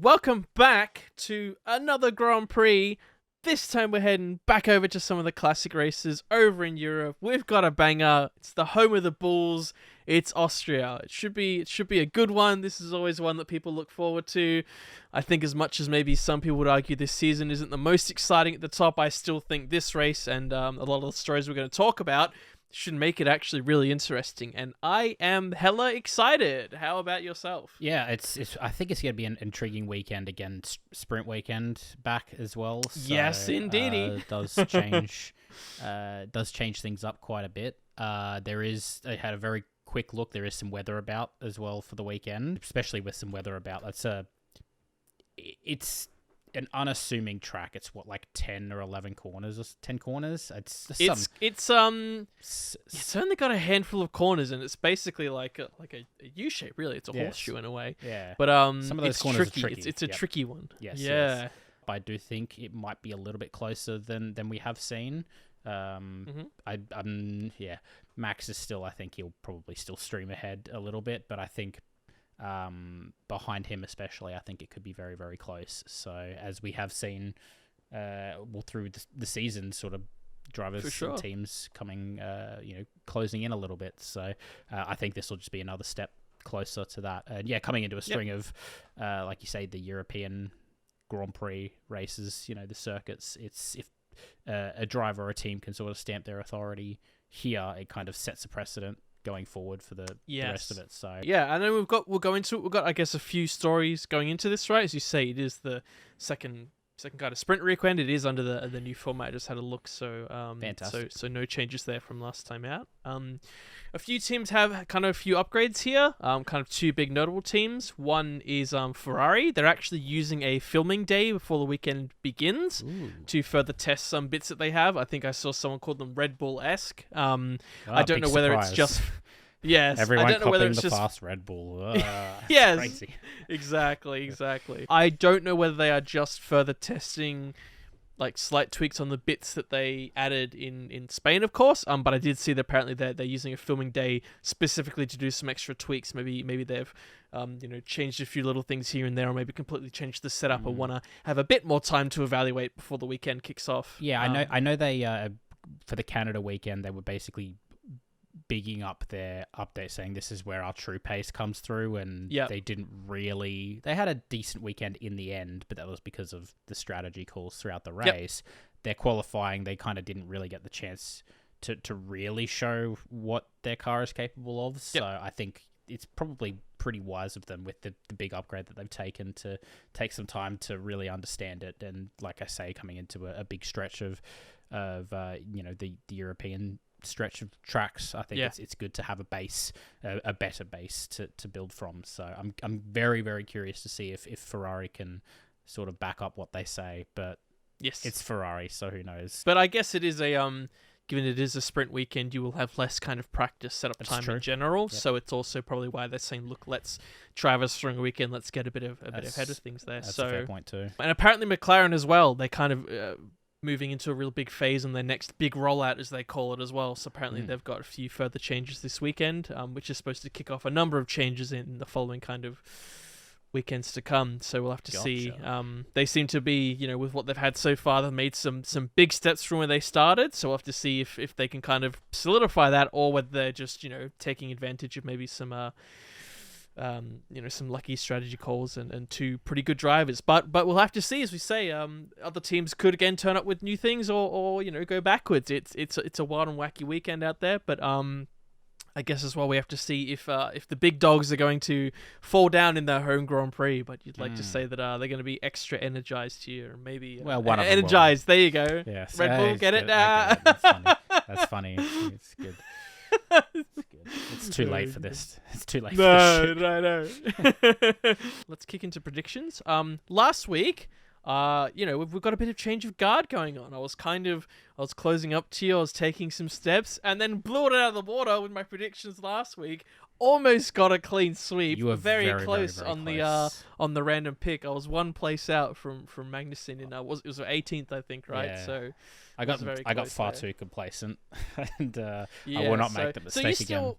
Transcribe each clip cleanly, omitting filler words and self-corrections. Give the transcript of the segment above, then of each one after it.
Welcome back to another Grand Prix. This time we're heading back over to some of the classic races over in Europe. We've got a banger. It's the home of the bulls. It's Austria. It should be a good one. This is always one that people look forward to. I think as much as maybe some people would argue this season isn't the most exciting at the top, I still think this race and a lot of the stories we're going to talk about should make it actually really interesting, and I am hella excited. How about yourself? Yeah, it's. I think it's going to be an intriguing weekend again. Sprint weekend back as well. So, yes, indeedy. Does change things up quite a bit. I had a very quick look. There is some weather about as well for the weekend, especially with some weather about. It's an unassuming track. It's what, 10 or 11 corners, or 10 corners. It's only got a handful of corners, and it's basically like a U shape. Really, it's a horseshoe in a way. Yeah, but some of those corners are tricky. It's a tricky one. Yes. Yeah. Yes. I do think it might be a little bit closer than we have seen. Max is still. I think he'll probably still stream ahead a little bit, but I think. Behind him especially, I think it could be very, very close. So as we have seen through the season, sort of drivers and teams coming, closing in a little bit. So I think this will just be another step closer to that. And coming into a string of, like you say, the European Grand Prix races, the circuits, it's if a driver or a team can sort of stamp their authority here, it kind of sets a precedent going forward for the rest of it. So and then we'll go into it. We've got, I guess, a few stories going into this, right? As you say, it is the second kind of sprint weekend. It is under the new format. I just had a look, so fantastic. So no changes there from last time out. A few teams have kind of a few upgrades here. Kind of two big notable teams. One is Ferrari. They're actually using a filming day before the weekend begins to further test some bits that they have. I think I saw someone called them Red Bull-esque. I don't know whether it's just. Yes, everyone I don't know whether it's the just fast Red Bull. yes, crazy. Exactly. I don't know whether they are just further testing, slight tweaks on the bits that they added in Spain, of course. But I did see that apparently they're using a filming day specifically to do some extra tweaks. Maybe they've changed a few little things here and there, or maybe completely changed the setup, or want to have a bit more time to evaluate before the weekend kicks off. Yeah, I know they for the Canada weekend they were basically bigging up their update saying this is where our true pace comes through, and they had a decent weekend in the end, but that was because of the strategy calls throughout the race. Their qualifying, they kind of didn't really get the chance to really show what their car is capable of. So I think it's probably pretty wise of them with the big upgrade that they've taken to take some time to really understand it. And like I say, coming into a big stretch of the European stretch of tracks, I think it's good to have a base, a better base to build from. So I'm very, very curious to see if Ferrari can sort of back up what they say. But yes, it's Ferrari, so who knows? But I guess it is given it is a sprint weekend, you will have less kind of practice setup time in general. Yep. So it's also probably why they're saying, look, let's Travis during a weekend, let's get a bit ahead of things there. That's a fair point too. And apparently McLaren as well, they kind of moving into a real big phase on their next big rollout, as they call it as well. So apparently they've got a few further changes this weekend, which is supposed to kick off a number of changes in the following kind of weekends to come. So we'll have to see. They seem to be, with what they've had so far, they've made some big steps from where they started. So we'll have to see if they can kind of solidify that, or whether they're just, taking advantage of maybe some some lucky strategy calls and two pretty good drivers. But we'll have to see, as we say. Other teams could again turn up with new things, or go backwards. It's a wild and wacky weekend out there. But I guess as well we have to see if the big dogs are going to fall down in their home Grand Prix. But you'd like to say that they're going to be extra energized here, or maybe one of them energized. There you go. Yes, Red Bull, get it? That's funny. It's good. It's too late for this. It's too late for this shit. No. Let's kick into predictions. Last week, we've got a bit of change of guard going on. I was closing up to you, I was taking some steps, and then blew it out of the water with my predictions last week. Almost got a clean sweep. You were very close very on close. On the random pick. I was one place out from Magnussen, and it was 18th, I think, right? Yeah. So I got far too complacent, and I will not make the mistake again.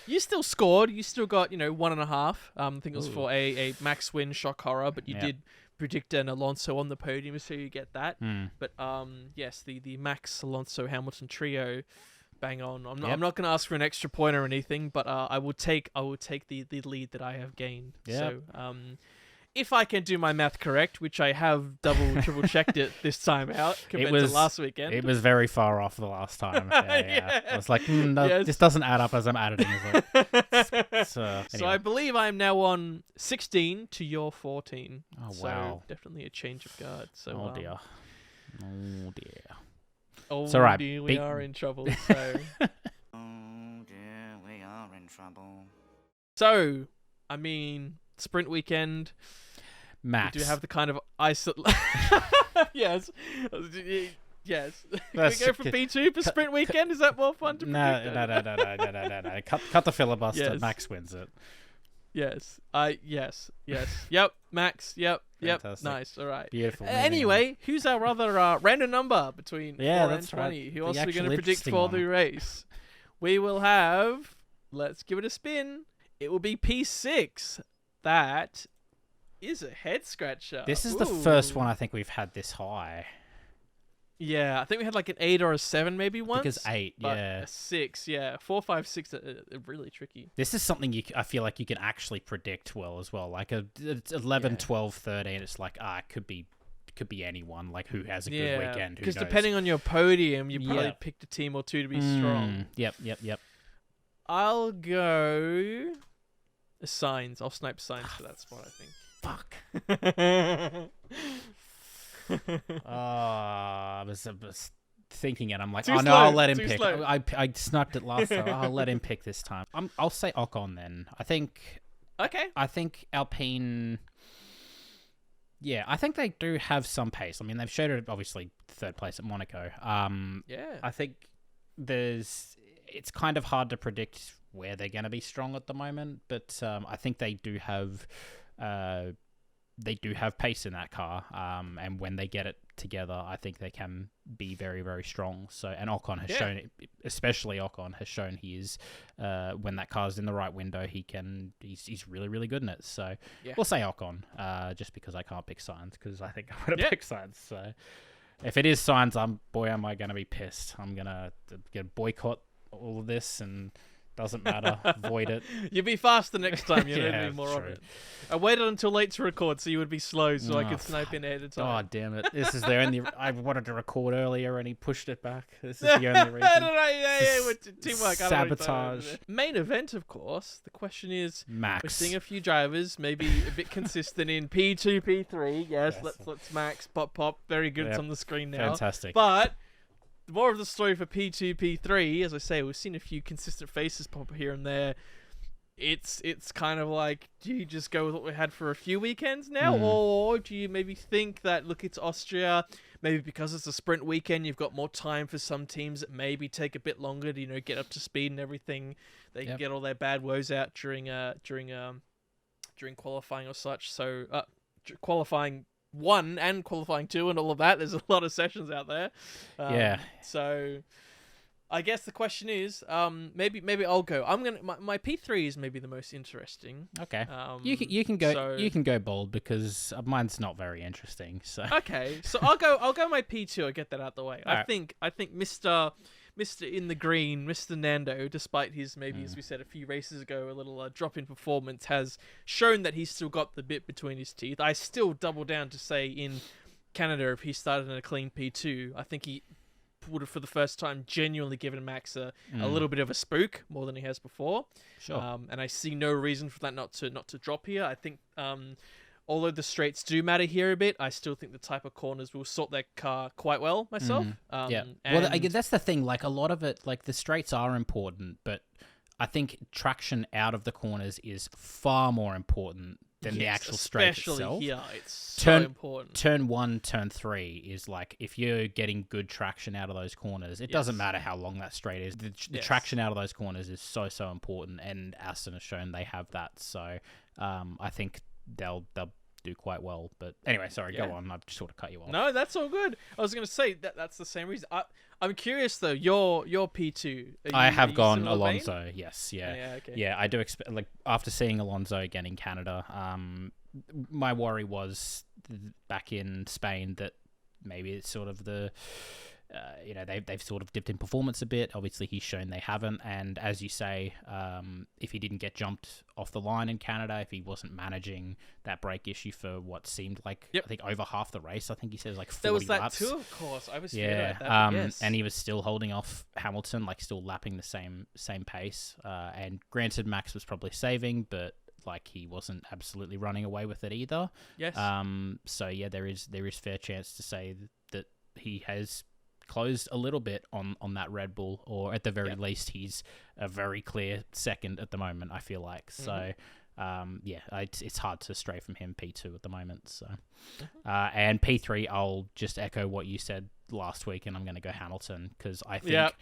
You still scored. You still got 1.5. I think it was for a max win shock horror, but you did predict an Alonso on the podium, so you get that. But yes, the Max Alonso Hamilton trio, bang on. I'm not going to ask for an extra point or anything, but I will take the lead that I have gained. So if I can do my math correct, which I have triple checked it this time out compared to last weekend. It was very far off the last time. Yeah. I was like, this doesn't add up as I'm editing. Anyway. So I believe I am now on 16 to your 14. Oh, so wow. Definitely a change of guard. So, oh, dear. Oh, dear. Oh, it's all right. Dear, we are in trouble. So. Oh, dear, we are in trouble. So, I mean, sprint weekend. Max. We do have the kind of yes. Yes. Can we go for P2 for sprint weekend? Is that more fun to predict? No. Cut the filibuster. Yes. Max wins it. Yes. Yes. Yep. Max. Yep. Fantastic. Nice. All right. Beautiful. Anyway, who's our other random number between 4 and 20? Right. Who else are we going to predict for the race? We will have. Let's give it a spin. It will be P6. That is a head scratcher. This is the first one I think we've had this high. Yeah, I think we had like an 8 or a 7 maybe once. I think it's 8, but yeah. A 6, yeah. 4, 5, 6 are really tricky. This is something I feel like you can actually predict well as well. Like it's 11, 12, 13. It's like, it could be anyone, like who has a good weekend. Because depending on your podium, you probably picked a team or two to be strong. Yep. I'll go signs. I'll snipe signs for that spot, I think. Fuck. I was thinking it. I'm like, Too slow, I'll let him pick. slow. I sniped it last time. I'll let him pick this time. I'll say Ocon then. I think Alpine. Yeah, I think they do have some pace. I mean, they've showed it obviously third place at Monaco. I think it's kind of hard to predict where they're going to be strong at the moment, but I think they do have pace in that car, and when they get it together, I think they can be very, very strong. So, and Ocon has shown, especially Ocon has shown he is, when that car's in the right window, he's really, really good in it. So we'll say Ocon, just because I can't pick Sainz, because I think I'm going to pick Sainz. So if it is Sainz, am I going to be pissed. I'm going to boycott all of this and doesn't matter. Void it. You'll be faster next time. You'll need more of it. I waited until late to record so you would be slow so I could snipe in ahead of time. Oh, damn it. This is the only... I wanted to record earlier and he pushed it back. This is the only reason. Teamwork. Sabotage. Main event, of course. The question is... Max. We're seeing a few drivers, maybe a bit consistent in P2, P3. Yes, let's Max. Pop. Very good. Yep. It's on the screen now. Fantastic. But... more of the story for P2, P3, as I say, we've seen a few consistent faces pop up here and there. It's kind of like, do you just go with what we had for a few weekends now? Or do you maybe think that, look, it's Austria, maybe because it's a sprint weekend, you've got more time for some teams that maybe take a bit longer to, get up to speed and everything. They can get all their bad woes out during qualifying or such. So, qualifying 1 and qualifying 2 and all of that. There's a lot of sessions out there. So I guess the question is, maybe I'll go. My P3 is maybe the most interesting. Okay. You can go. So, you can go bold because mine's not very interesting. So okay. So I'll go my P2. I'll get that out the way. I think Mr. in the green, Mr. Nando, despite his maybe, as we said a few races ago, a little drop in performance, has shown that he's still got the bit between his teeth. I still double down to say in Canada, if he started in a clean P2, I think he would have for the first time genuinely given Max a little bit of a spook more than he has before. Sure. And I see no reason for that not to drop here. I think although the straights do matter here a bit, I still think the type of corners will sort that car quite well myself. Yeah. Well, I guess that's the thing. Like a lot of it, like the straights are important, but I think traction out of the corners is far more important than the actual straight itself. Especially here, it's so important. Turn 1, turn 3 is like, if you're getting good traction out of those corners, it doesn't matter how long that straight is. The traction out of those corners is so important, and Aston has shown they have that. So I think they'll do quite well. But anyway, sorry, go on. I've just sort of cut you off. No, that's all good. I was going to say that's the same reason. I'm curious though. Your P2. I have gone Alonso. Yes, yeah. Okay. Yeah, I do expect, like, after seeing Alonso again in Canada, my worry was back in Spain that maybe it's sort of the, they've sort of dipped in performance a bit. Obviously, he's shown they haven't. And as you say, if he didn't get jumped off the line in Canada, if he wasn't managing that brake issue for what seemed like, I think, over half the race, I think he says like 40 there was that laps. too, of course. I was yeah, yes. And he was still holding off Hamilton, like still lapping the same pace. And granted, Max was probably saving, but like he wasn't absolutely running away with it either. Yes. So yeah, there is fair chance to say that he has closed a little bit on that Red Bull, or at the very least, he's a very clear second at the moment, I feel like. So, it's hard to stray from him P2 at the moment. So, and P3, I'll just echo what you said last week, and I'm going to go Hamilton because I think,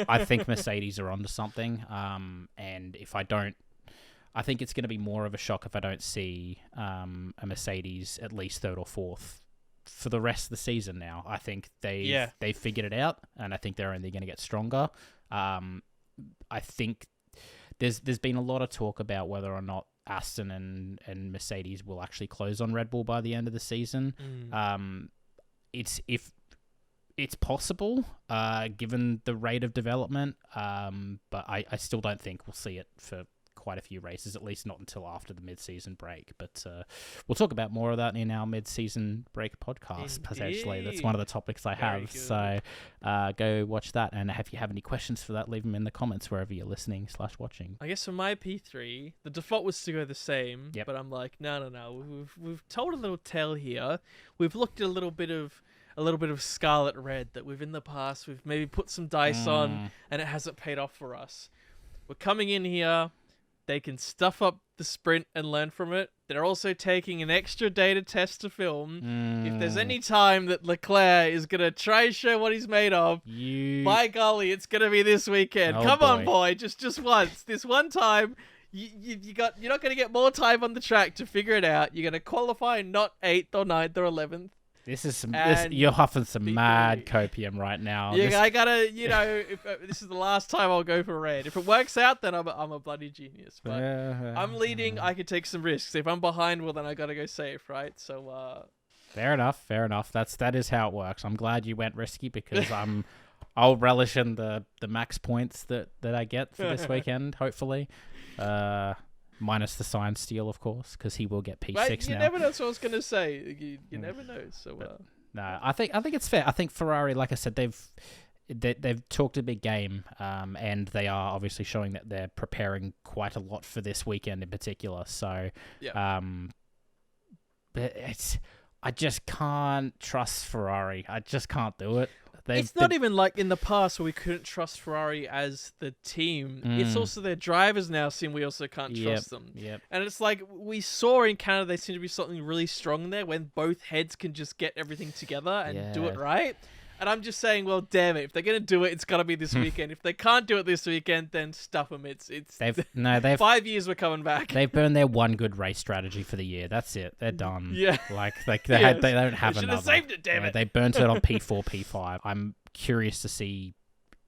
I think Mercedes are onto something. And if I don't, I think it's going to be more of a shock if I don't see a Mercedes at least third or fourth for the rest of the season now. I think they've figured it out, and I think they're only going to get stronger. I think there's been a lot of talk about whether or not Aston and Mercedes will actually close on Red Bull by the end of the season. It's possible, given the rate of development, but I still don't think we'll see it for quite a few races, at least not until after the mid-season break. But we'll talk about more of that in our mid-season break podcast, potentially. That's one of the topics I have. So go watch that. And if you have any questions for that, leave them in the comments wherever you're listening/watching. I guess for my P3, the default was to go the same, but I'm like, no. We've told a little tale here. We've looked at a little bit of scarlet red that we've in the past. We've maybe put some dice on, and it hasn't paid off for us. We're coming in here. They can stuff up the sprint and learn from it. They're also taking an extra day to test to film. If there's any time that Leclerc is going to try and show what he's made of, by golly, it's going to be this weekend. Come on, boy. Just once. This one time, you're not going to get more time on the track to figure it out. You're going to qualify not 8th or 9th or 11th. You're huffing some mad copium right now. Yeah, I gotta, if this is the last time I'll go for red. If it works out, then I'm a bloody genius. But I'm leading. I could take some risks. If I'm behind, well, then I gotta go safe, right? So. Fair enough. That is how it works. I'm glad you went risky because I'll relish in the max points that I get for this weekend. Hopefully. Minus the science steal, of course, because he will get P6 now. You never know. That's what I was going to say. You never know. So, no, I think it's fair. I think Ferrari, like I said, they've talked a big game, and they are obviously showing that they're preparing quite a lot for this weekend in particular. So, but I just can't trust Ferrari. I just can't do it. It's not even like in the past where we couldn't trust Ferrari as the team. It's also their drivers now seem we also can't trust them. And it's like we saw in Canada, they seem to be something really strong there when both heads can just get everything together and do it right. And I'm just saying, well, damn it. If they're going to do it, it's got to be this weekend. If they can't do it this weekend, then stuff them. It's 5 years we're coming back. They've burned their one good race strategy for the year. That's it. They're done. Yeah. They don't have another. Should have saved it, damn it. They burnt it on P4, P5. I'm curious to see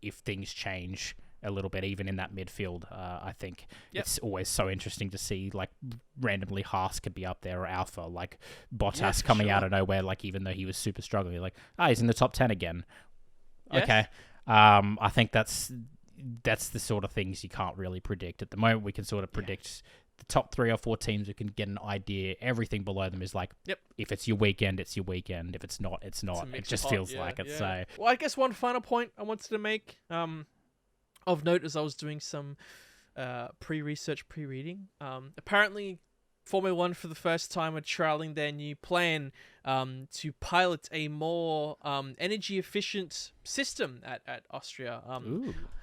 if things change a little bit, even in that midfield. I think it's always so interesting to see, like, randomly Haas could be up there, or Alpha, like Bottas coming out of nowhere, like, even though he was super struggling, like, he's in the top 10 again. Yes. Okay. I think that's the sort of things you can't really predict. At the moment, we can sort of predict the top 3 or 4 teams. We can get an idea. Everything below them is like, if it's your weekend, it's your weekend. If it's not, it's not. It just feels like it. So, well, I guess one final point I wanted to make, of note, as I was doing some pre-research, pre-reading, apparently Formula 1 for the first time are trialing their new plan to pilot a more energy-efficient system at Austria.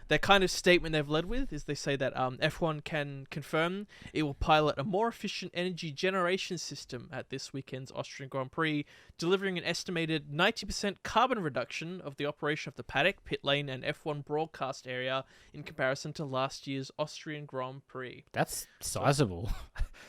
Their kind of statement they've led with is they say that F1 can confirm it will pilot a more efficient energy generation system at this weekend's Austrian Grand Prix, delivering an estimated 90% carbon reduction of the operation of the paddock, pit lane, and F1 broadcast area in comparison to last year's Austrian Grand Prix. That's sizable.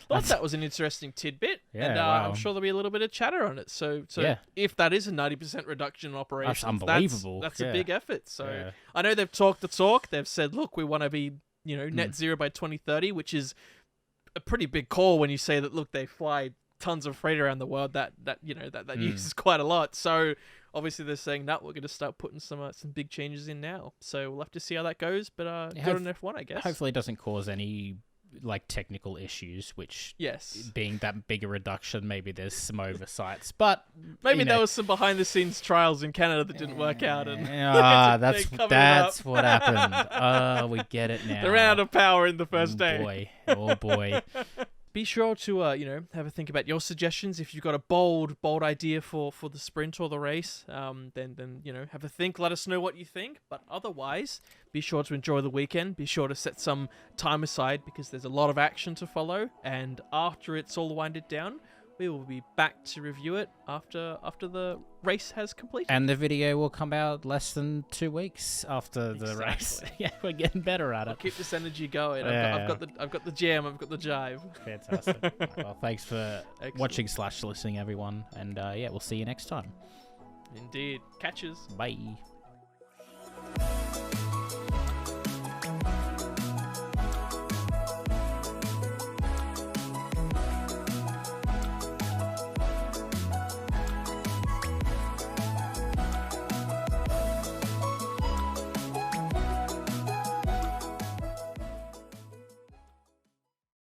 thought that was an interesting tidbit. Yeah, and wow. I'm sure there'll be a little bit of chatter on it. So Yeah. if that is a 90% reduction in operations, That's unbelievable. That's Yeah. a big effort. So Yeah. I know they've talked the talk. They've said, look, we want to be, Mm. net zero by 2030, which is a pretty big call when you say that, look, they fly tons of freight around the world that uses quite a lot. So obviously they're saying that we're going to start putting some big changes in now. So we'll have to see how that goes. But good on F1, I guess. Hopefully it doesn't cause any technical issues, which yes, being that big a reduction, maybe there's some oversights, but maybe there was some behind the scenes trials in Canada that didn't work out, and that's what happened. We get it now. They're out of power in the first day. Oh boy. Be sure to have a think about your suggestions. If you've got a bold idea for the sprint or the race, then have a think. Let us know what you think. But otherwise, be sure to enjoy the weekend. Be sure to set some time aside because there's a lot of action to follow. And after it's all winded down, we will be back to review it after the race has completed. And the video will come out less than 2 weeks after the race. Yeah, we're getting better at it. I'll keep this energy going. Yeah. I've got the jam. I've got the jive. Fantastic. Well, thanks for watching / listening, everyone. And we'll see you next time. Indeed. Catches. Bye.